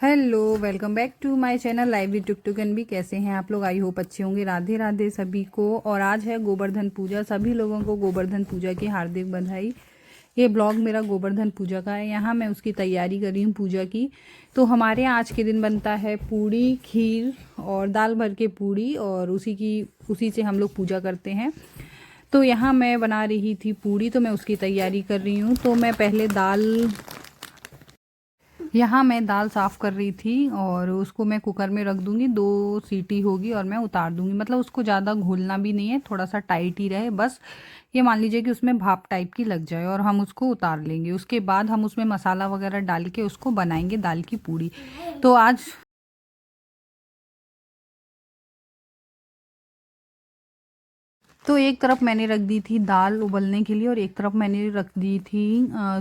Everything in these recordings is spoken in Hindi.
Hello, welcome back to my channel live with tuk tuk NB. कैसे हैं आप लोग? आई होप अच्छे होंगे। राधे राधे सभी को। और आज है गोवर्धन पूजा। सभी लोगों को गोवर्धन पूजा की हार्दिक बधाई। ये ब्लॉग मेरा गोवर्धन पूजा का है। यहाँ मैं उसकी तैयारी कर रही हूँ पूजा की। तो हमारे यहाँ आज के दिन बनता है पूड़ी, खीर और दाल भर के पूड़ी, और उसी से हम लोग पूजा करते हैं। तो यहाँ मैं बना रही थी पूड़ी, तो मैं उसकी तैयारी कर रही हूँ। तो मैं पहले यहाँ मैं दाल साफ़ कर रही थी और उसको मैं कुकर में रख दूँगी। 2 सीटी होगी और मैं उतार दूँगी। मतलब उसको ज़्यादा घोलना भी नहीं है, थोड़ा सा टाइट ही रहे बस। ये मान लीजिए कि उसमें भाप टाइप की लग जाए और हम उसको उतार लेंगे। उसके बाद हम उसमें मसाला वगैरह डाल के उसको बनाएंगे दाल की पूड़ी। तो आज एक तरफ मैंने रख दी थी दाल उबलने के लिए और एक तरफ मैंने रख दी थी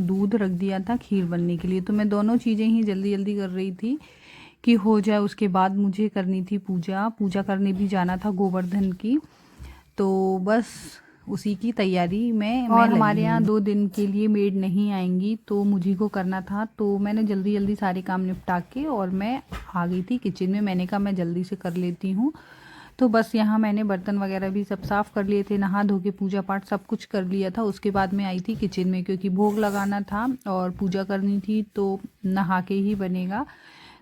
दूध रख दिया था खीर बनने के लिए। तो मैं दोनों चीज़ें ही जल्दी जल्दी कर रही थी कि हो जाए। उसके बाद मुझे करनी थी पूजा करने भी जाना था गोवर्धन की। तो बस उसी की तैयारी में मैं हमारे यहाँ 2 दिन के लिए मेड नहीं आएंगी, तो मुझे को करना था। तो मैंने जल्दी जल्दी सारे काम निपटा के और मैं आ गई थी किचन में। मैंने कहा मैं जल्दी से कर लेती हूँ। तो बस यहाँ मैंने बर्तन वगैरह भी सब साफ़ कर लिए थे, नहा धो के पूजा पाठ सब कुछ कर लिया था। उसके बाद मैं आई थी किचन में, क्योंकि भोग लगाना था और पूजा करनी थी, तो नहा के ही बनेगा।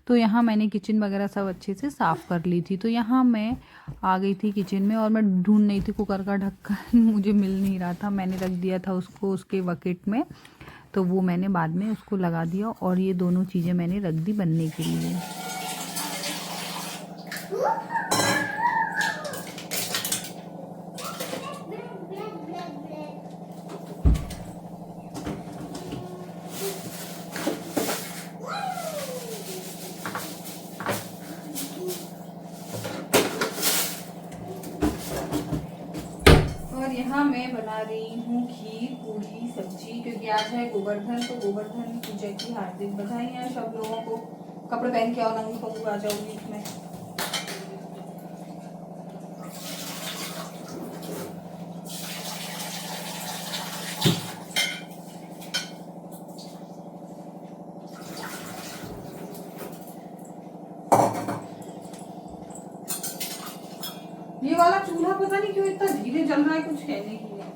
तो यहाँ मैंने किचन वगैरह सब अच्छे से साफ़ कर ली थी। तो यहाँ मैं आ गई थी किचन में और मैं ढूंढ नहीं थी कुकर का ढक्कन मुझे मिल नहीं रहा था। मैंने रख दिया था उसको उसके बकेट में, तो वो मैंने बाद में उसको लगा दिया। और ये दोनों चीज़ें मैंने रख दी बनने के लिए। और यहाँ मैं बना रही हूँ खीर, पूरी, सब्जी, क्योंकि आज है गोवर्धन। तो गोवर्धन पूजा की हार्दिक बधाइयाँ सब लोगों को। कपड़े पहन के आओ, नंगी पंगू आ जाओ बीच में। ये वाला चूल्हा पता नहीं क्यों इतना धीरे जल रहा है, कुछ कहने की नहीं।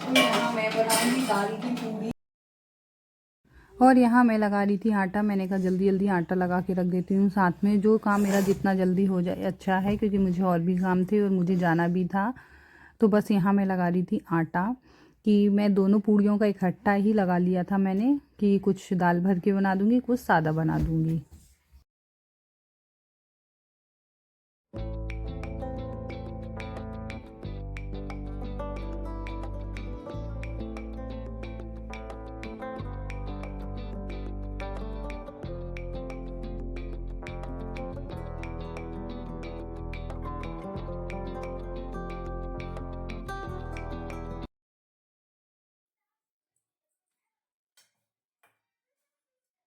तो यहाँ मैं बनाऊंगी दाल की पूरी। और यहाँ मैं लगा रही थी आटा। मैंने कहा जल्दी जल्दी आटा लगा के रख देती हूँ, साथ में जो काम मेरा जितना जल्दी हो जाए अच्छा है, क्योंकि मुझे और भी काम थे और मुझे जाना भी था। तो बस यहाँ मैं लगा रही थी आटा, कि मैं दोनों पूड़ियों का इकट्ठा ही लगा लिया था मैंने, कि कुछ दाल भर के बना दूँगी, कुछ सादा बना दूँगी।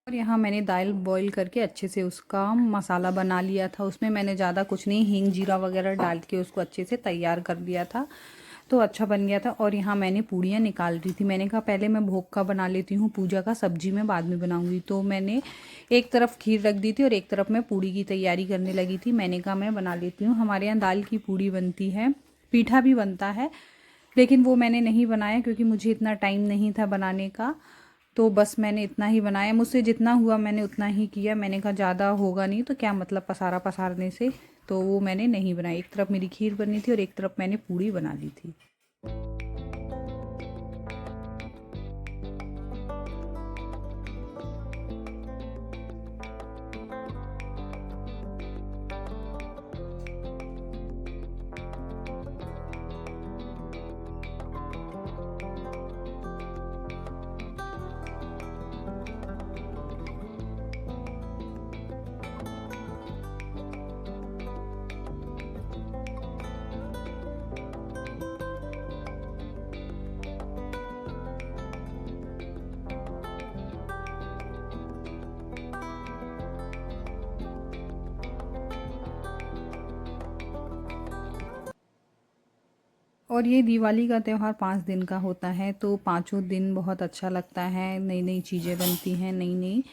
और यहाँ मैंने दाल बॉईल करके अच्छे से उसका मसाला बना लिया था। उसमें मैंने ज़्यादा कुछ नहीं, हींग जीरा वगैरह डाल के उसको अच्छे से तैयार कर दिया था, तो अच्छा बन गया था। और यहाँ मैंने पूड़ियाँ निकाल रही थी। मैंने कहा पहले मैं भोग का बना लेती हूँ, पूजा का सब्जी मैं बाद में बनाऊँगी। तो मैंने एक तरफ खीर रख दी थी और एक तरफ मैं पूड़ी की तैयारी करने लगी थी। मैंने कहा मैं बना लेती हूँ। हमारे यहाँ दाल की पूड़ी बनती है, पीठा भी बनता है, लेकिन वो मैंने नहीं बनाया क्योंकि मुझे इतना टाइम नहीं था बनाने का। तो बस मैंने इतना ही बनाया, मुझसे जितना हुआ मैंने उतना ही किया। मैंने कहा ज़्यादा होगा नहीं तो क्या मतलब पसारने से, तो वो मैंने नहीं बनाया। एक तरफ मेरी खीर बनी थी और एक तरफ मैंने पूड़ी बना ली थी। और ये दिवाली का त्यौहार 5 दिन का होता है, तो पाँचों दिन बहुत अच्छा लगता है। नई नई चीज़ें बनती हैं, नई नई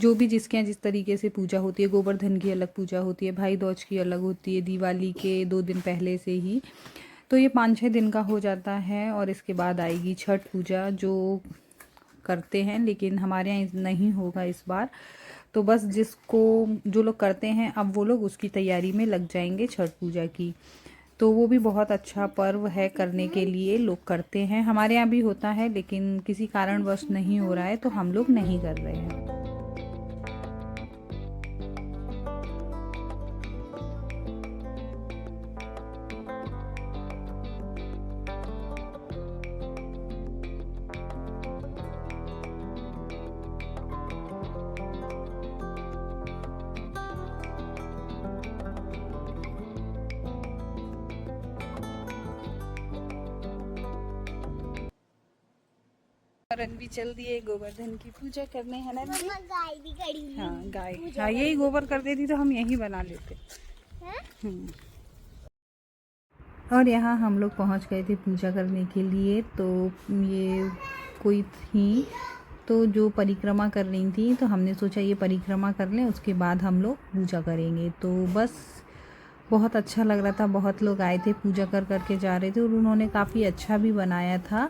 जो भी जिसके यहाँ जिस तरीके से पूजा होती है। गोवर्धन की अलग पूजा होती है, भाई दूज की अलग होती है, दिवाली के 2 दिन पहले से ही। तो ये 5-6 दिन का हो जाता है। और इसके बाद आएगी छठ पूजा जो करते हैं, लेकिन हमारे यहाँ नहीं होगा इस बार। तो बस जिसको जो लोग करते हैं अब वो लोग उसकी तैयारी में लग जाएंगे छठ पूजा की। तो वो भी बहुत अच्छा पर्व है, करने के लिए लोग करते हैं। हमारे यहाँ भी होता है, लेकिन किसी कारणवश नहीं हो रहा है तो हम लोग नहीं कर रहे हैं। रणवी चल दिए गोवर्धन की पूजा करने, है ना? गाय भी करी। हाँ गाय, हाँ यही गोबर कर देती तो हम यही बना लेते। और यहाँ हम लोग पहुँच गए थे पूजा करने के लिए। तो ये कोई थी तो जो परिक्रमा कर रही थी, तो हमने सोचा ये परिक्रमा कर लें, उसके बाद हम लोग पूजा करेंगे। तो बस बहुत अच्छा लग रहा था, बहुत लोग आए थे, पूजा कर के जा रहे थे और उन्होंने काफ़ी अच्छा भी बनाया था।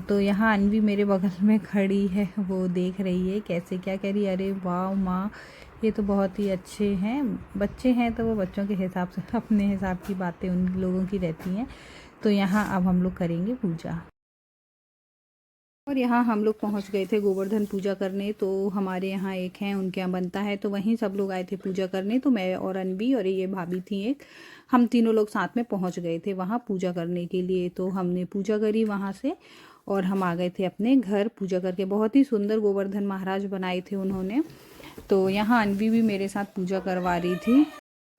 तो यहाँ अनवी मेरे बगल में खड़ी है, वो देख रही है कैसे क्या कह रही। अरे वाह माँ, ये तो बहुत ही अच्छे हैं। बच्चे हैं तो वो बच्चों के हिसाब से अपने हिसाब की बातें उन लोगों की रहती हैं। तो यहाँ अब हम लोग करेंगे पूजा। और यहाँ हम लोग पहुँच गए थे गोवर्धन पूजा करने। तो हमारे यहाँ एक हैं, उनके यहाँ बनता है, तो वहीं सब लोग आए थे पूजा करने। तो मैं और अनवी और ये भाभी थी एक, हम तीनों लोग साथ में पहुँच गए थे वहाँ पूजा करने के लिए। तो हमने पूजा करी वहाँ से और हम आ गए थे अपने घर पूजा करके। बहुत ही सुंदर गोवर्धन महाराज बनाए थे उन्होंने। तो यहाँ अनवी भी मेरे साथ पूजा करवा रही थी।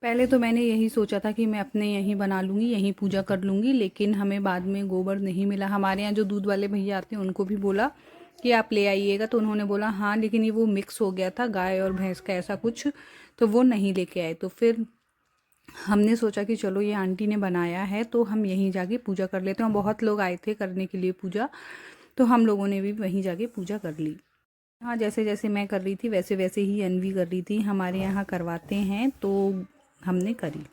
पहले तो मैंने यही सोचा था कि मैं अपने यहीं बना लूँगी, यहीं पूजा कर लूँगी, लेकिन हमें बाद में गोबर नहीं मिला। हमारे यहाँ जो दूध वाले भैया आते हैं उनको भी बोला कि आप ले आइएगा, तो उन्होंने बोला हाँ, लेकिन ये वो मिक्स हो गया था गाय और भैंस का ऐसा कुछ, तो वो नहीं लेके आए। तो फिर हमने सोचा कि चलो ये आंटी ने बनाया है तो हम यहीं जाके पूजा कर लेते हैं। बहुत लोग आए थे करने के लिए पूजा, तो हम लोगों ने भी वहीं जाके पूजा कर ली। हाँ, जैसे जैसे मैं कर रही थी वैसे वैसे ही अनवी कर रही थी। हमारे यहाँ करवाते हैं तो हमने करी।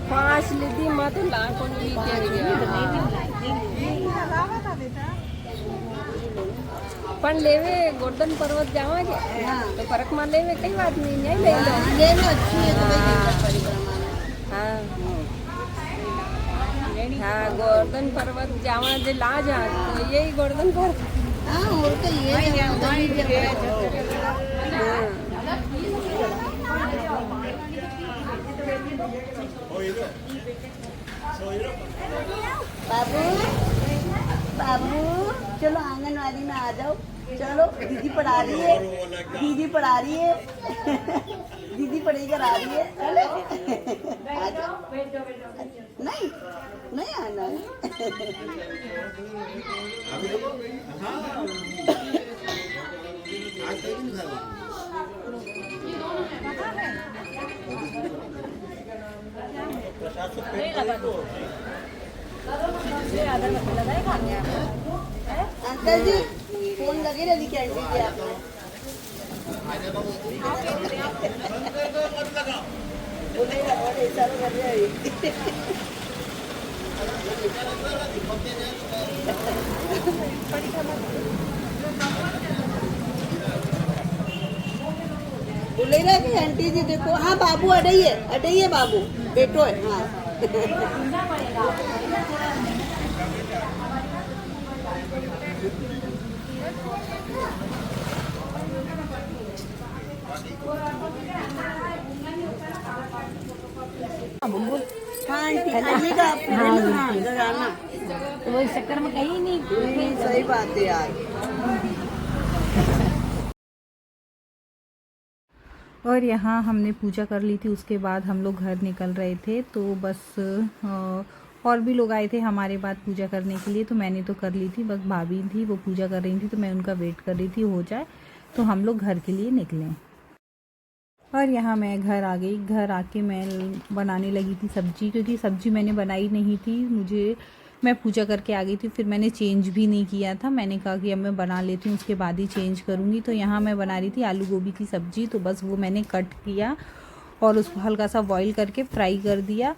पाँच लीधी माँ तो लाखों ली पण लेवे गोवर्धन पर्वत जावांगे तो फरक मान लेवे, कई बात नहीं, नहीं ले लो अच्छी है तो हाँ हाँ, गोवर्धन पर्वत जावा जे ला जा तो यही गोवर्धन पर्वत। हाँ, और तो ये बाबू बाबू चलो आंगनवाड़ी में आ जाओ। चलो दीदी पढ़ा रही है, दीदी पढ़ा रही है, दीदी पढ़ाई करा रही है। आ जाओ। नहीं नहीं आना है। अंकल जी फोन लगे रही कैंटीन पे आप बोले रहा कि आंटी जी देखो। हाँ बाबू अडई है बाबू बेटो है। हाँ हाँ आंटी आइएगा आप हाँ लगाना। तो वो इस चक्कर में कहीं नहीं सही बात है यार। और यहाँ हमने पूजा कर ली थी, उसके बाद हम लोग घर निकल रहे थे। तो बस और भी लोग आए थे हमारे बाद पूजा करने के लिए, तो मैंने तो कर ली थी, बस भाभी थी वो पूजा कर रही थी, तो मैं उनका वेट कर रही थी हो जाए तो हम लोग घर के लिए निकलें। और यहाँ मैं घर आ गई। घर आके मैं बनाने लगी थी सब्जी, क्योंकि सब्जी मैंने बनाई नहीं थी, मैं पूजा करके आ गई थी, फिर मैंने चेंज भी नहीं किया था। मैंने कहा कि अब मैं बना लेती हूँ, उसके बाद ही चेंज करूँगी। तो यहाँ मैं बना रही थी आलू गोभी की सब्ज़ी, तो बस वो मैंने कट किया और उसको हल्का सा बॉईल करके फ्राई कर दिया।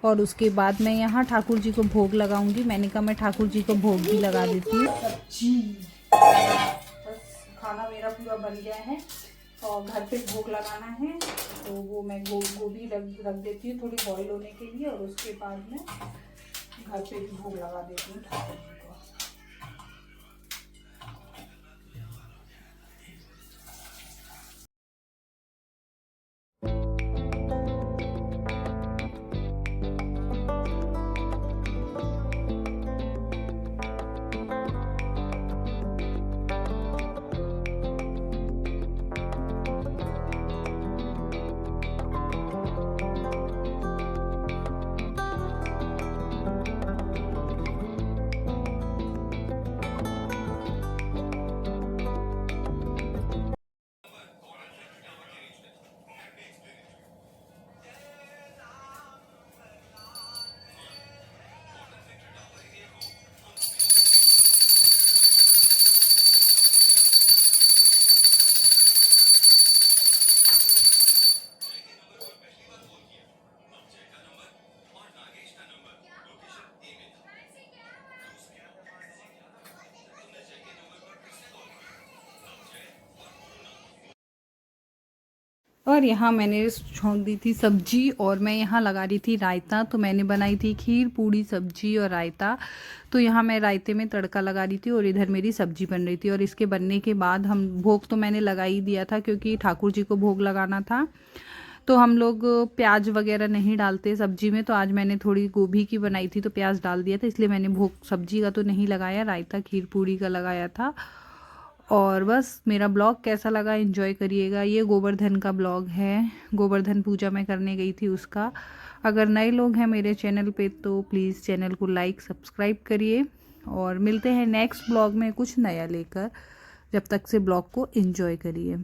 और उसके बाद मैं यहाँ ठाकुर जी को भोग लगाऊंगी। मैंने कहा मैं ठाकुर जी को भोग भी लगा देती हूँ। सब्जी बस खाना मेरा पूरा बन गया है और घर पे भोग लगाना है, तो वो मैं गोभी रख देती हूँ थोड़ी बॉईल होने के लिए, और उसके बाद में घर पे भी भोग लगा देती हूँ ठाकुर जी को। और यहाँ मैंने छोंक दी थी सब्जी, और मैं यहाँ लगा रही थी रायता। तो मैंने बनाई थी खीर पूड़ी सब्जी और रायता। तो यहाँ मैं रायते में तड़का लगा रही थी और इधर मेरी सब्जी बन रही थी। और इसके बनने के बाद हम भोग तो मैंने लगा ही दिया था, क्योंकि ठाकुर जी को भोग लगाना था। तो हम लोग प्याज वगैरह नहीं डालते सब्जी में, तो आज मैंने थोड़ी गोभी की बनाई थी तो प्याज डाल दिया था, इसलिए मैंने भोग सब्जी का तो नहीं लगाया, रायता खीर पूड़ी का लगाया था। और बस मेरा ब्लॉग कैसा लगा एंजॉय करिएगा। ये गोवर्धन का ब्लॉग है, गोवर्धन पूजा मैं करने गई थी उसका। अगर नए लोग हैं मेरे चैनल पे तो प्लीज़ चैनल को लाइक सब्सक्राइब करिए, और मिलते हैं नेक्स्ट ब्लॉग में कुछ नया लेकर। जब तक से ब्लॉग को एंजॉय करिए।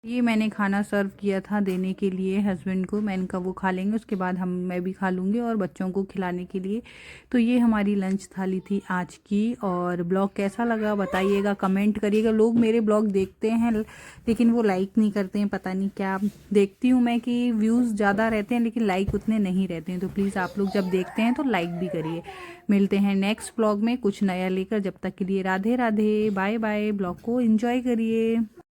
ये मैंने खाना सर्व किया था देने के लिए हस्बैंड को। मैंने कहा वो खा लेंगे, उसके बाद मैं भी खा लूँगी और बच्चों को खिलाने के लिए। तो ये हमारी लंच थाली थी आज की। और ब्लॉग कैसा लगा बताइएगा, कमेंट करिएगा। लोग मेरे ब्लॉग देखते हैं लेकिन वो लाइक नहीं करते हैं, पता नहीं क्या। देखती हूँ मैं कि व्यूज़ ज़्यादा रहते हैं लेकिन लाइक उतने नहीं रहते हैं। तो प्लीज़ आप लोग जब देखते हैं तो लाइक भी करिए। मिलते हैं नेक्स्ट ब्लॉग में कुछ नया लेकर। जब तक के लिए Radhe Radhe, bye bye. Blog को एंजॉय करिए।